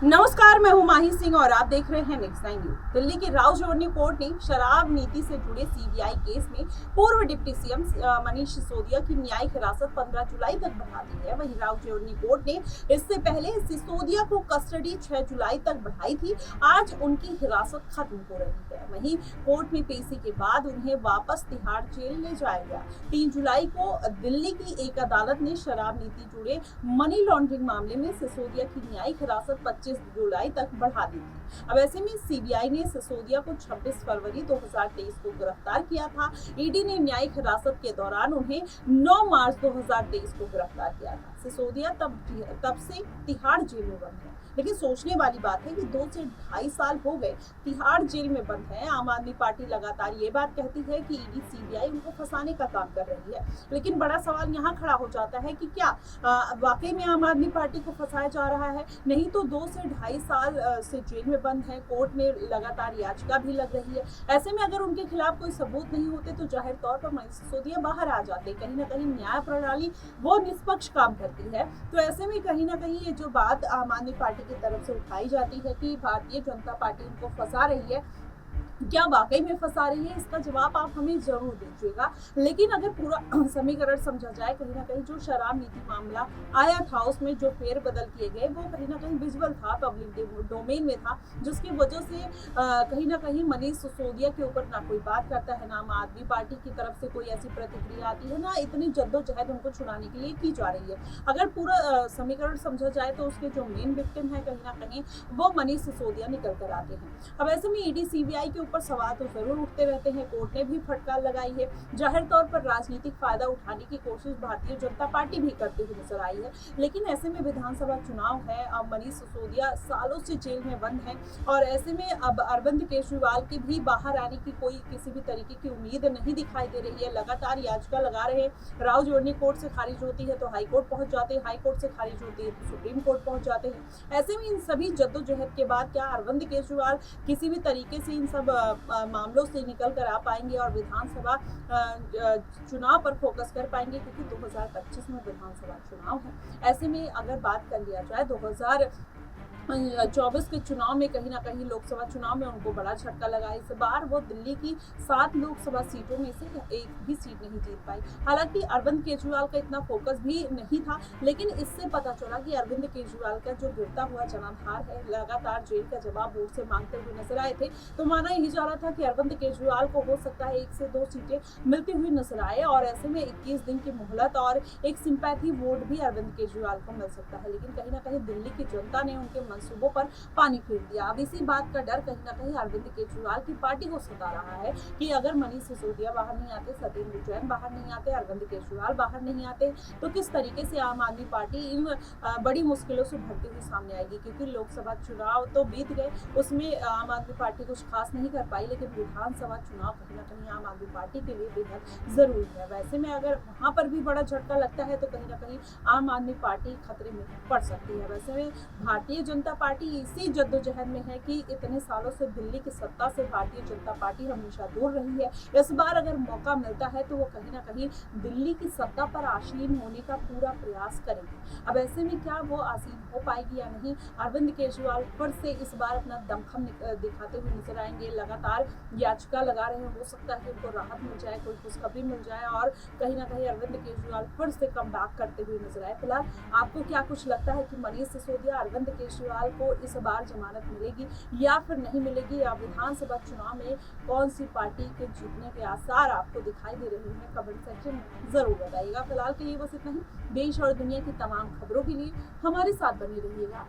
नमस्कार, मैं हूं माही सिंह और आप देख रहे हैं नेक्स्ट 9 न्यूज। दिल्ली की राव जोड़नी कोर्ट ने शराब नीति से जुड़े सीबीआई केस में पूर्व डिप्टी सीएम मनीष सिसोदिया की न्यायिक हिरासत 15 जुलाई तक बढ़ा दी है। वहीं राव जोड़नी कोर्ट ने इससे पहले सिसोदिया को कस्टडी 6 जुलाई तक बढ़ाई थी। आज उनकी हिरासत खत्म हो रही है। वहीं कोर्ट में पेशी के बाद उन्हें वापस तिहाड़ जेल ले जाया गया। 3 जुलाई को दिल्ली की एक अदालत ने शराब नीति जुड़े मनी लॉन्ड्रिंग मामले में सिसोदिया की न्यायिक हिरासत 25 जुलाई तक बढ़ा दी थी। अब ऐसे में सीबीआई ने सिसोदिया को 26 फरवरी 2023 को गिरफ्तार किया था। ईडी ने न्यायिक हिरासत के दौरान उन्हें 9 मार्च 2023 को गिरफ्तार किया था। सिसोदिया तब से तिहाड़ जेल में बंद है। लेकिन सोचने वाली बात है कि 2 से 2.5 साल हो गए तिहाड़ जेल में बंद है। आम आदमी पार्टी लगातार ये बात कहती है कि ईडी सीबीआई उनको फंसाने का काम कर रही है। लेकिन बड़ा सवाल यहाँ खड़ा हो जाता है कि क्या वाकई में आम आदमी पार्टी को फंसाया जा रहा है? नहीं तो 2 से 2.5 साल से जेल में बंद है। कोर्ट में लगातार याचिका भी लग रही है। ऐसे में अगर उनके खिलाफ कोई सबूत नहीं होते तो जाहिर तौर पर मनीष सिसोदिया बाहर आ जाते। कहीं ना कहीं न्याय प्रणाली वो निष्पक्ष काम करती है। तो ऐसे में कहीं ना कहीं ये जो बात आम आदमी पार्टी की तरफ से उठाई जाती है कि भारतीय जनता पार्टी उनको फंसा रही है, क्या वाकई में फंसा रही है? इसका जवाब आप हमें जरूर दीजिएगा। लेकिन अगर पूरा समीकरण समझा जाए, कहीं ना कहीं जो शराब नीति मामला आया था उसमें जो फेरबदल किए गए वो कहीं ना कहीं विजुअल था, पब्लिक डोमेन में था, जिसकी वजह से कहीं ना कहीं मनीष सिसोदिया के ऊपर ना कोई बात करता है, ना आम आदमी पार्टी की तरफ से कोई ऐसी प्रतिक्रिया आती है, ना इतनी जद्दोजहद उनको छुड़ाने के लिए की जा रही है। अगर पूरा समीकरण समझा जाए तो उसके जो मेन विक्टिम है कहीं ना कहीं वो मनीष सिसोदिया निकल कर आते हैं। अब ऐसे में ईडी सीबीआई के ऊपर सवाल तो जरूर उठते रहते हैं। कोर्ट ने भी फटकार लगाई है। जाहिर तौर पर राजनीतिक फायदा उठाने की कोशिश भारतीय जनता पार्टी भी करती हुई नजर आई है। लेकिन ऐसे में विधानसभा चुनाव है, अब मनीष सिसोदिया सालों से जेल में बंद है और ऐसे में अब अरविंद केजरीवाल के भी बाहर आने की कोई किसी भी तरीके की उम्मीद नहीं दिखाई दे रही है। लगातार याचिका लगा रहे हैं। राव जोड़नी कोर्ट से खारिज होती है तो हाई कोर्ट पहुंच जाते हैं, हाई कोर्ट से खारिज होती है तो सुप्रीम कोर्ट पहुंच जाते हैं। ऐसे में इन सभी जद्दोजहद के बाद क्या अरविंद केजरीवाल किसी भी तरीके से इन सब मामलों से निकल कर आ पाएंगे और विधानसभा चुनाव पर फोकस कर पाएंगे? क्योंकि 2025 में विधानसभा चुनाव है। ऐसे में अगर बात कर लिया जाए 2024 के चुनाव में कहीं ना कहीं लोकसभा चुनाव में उनको बड़ा झटका लगा। इस बार वो दिल्ली की 7 लोकसभा सीटों में से एक भी सीट नहीं जीत पाई। हालांकि अरविंद केजरीवाल का इतना फोकस भी नहीं था, लेकिन इससे पता चला कि अरविंद केजरीवाल का जो गिरता हुआ जनाधार है, लगातार जेल का जवाब वोट से मांगते हुए नजर आए थे। तो माना यही जा रहा था कि अरविंद केजरीवाल को हो सकता है 1 से 2 सीटें मिलती हुई नजर आए और ऐसे में 21 दिन की मोहलत और एक सिंपैथी वोट भी अरविंद केजरीवाल को मिल सकता है। लेकिन कहीं ना कहीं दिल्ली की जनता ने उनके मंसूबों पर पानी फेर दिया। अब इसी बात का डर कहीं ना कहीं अरविंद केजरीवाल की पार्टी को सता रहा है कि अगर मनीष सिसोदिया बाहर नहीं आते, सत्येंद्र जैन बाहर नहीं आते, अरविंद केजरीवाल बाहर नहीं आते तो किस तरीके से आम आदमी पार्टी इन बड़ी मुश्किलों से भरती हुई सामने आएगी। क्योंकि लोकसभा चुनाव तो बीत गए, उसमें आम आदमी पार्टी कुछ खास नहीं कर पाई, लेकिन विधानसभा चुनाव कहीं ना कहीं आम आदमी पार्टी के लिए बेहद जरूरी है। वैसे में अगर वहां पर भी बड़ा झटका लगता है तो कहीं ना कहीं आम आदमी पार्टी खतरे में पड़ सकती है। वैसे में भारतीय जनता पार्टी इसी जद्दोजहद में है कि इतने सालों से दिल्ली की सत्ता से भारतीय जनता पार्टी हमेशा दूर रही है। इस बार अगर मौका मिलता है तो वो कहीं ना कहीं दिल्ली की सत्ता पर आसीन होने का पूरा प्रयास करेंगे। अब ऐसे में क्या वो आसीन हो पाएगी या नहीं? अरविंद केजरीवाल फिर से इस बार अपना दमखम दिखाते हुए नजर आएंगे। लगातार याचिका लगा रहे हैं, हो सकता है कि उनको राहत मिल जाए, कोई खुशखबरी मिल जाए और कहीं ना कहीं अरविंद केजरीवाल फिर से कम बैक करते हुए नजर आए। फिलहाल आपको क्या कुछ लगता है कि मनीष सिसोदिया, अरविंद केजरीवाल को इस बार जमानत मिलेगी या फिर नहीं मिलेगी? या विधानसभा चुनाव में कौन सी पार्टी के जीतने के आसार आपको दिखाई दे रहे हैं? कमेंट सेक्शन में जरूर बताइएगा। फिलहाल के लिए बस इतना ही। देश और दुनिया की तमाम खबरों के लिए हमारे साथ बने रहिएगा।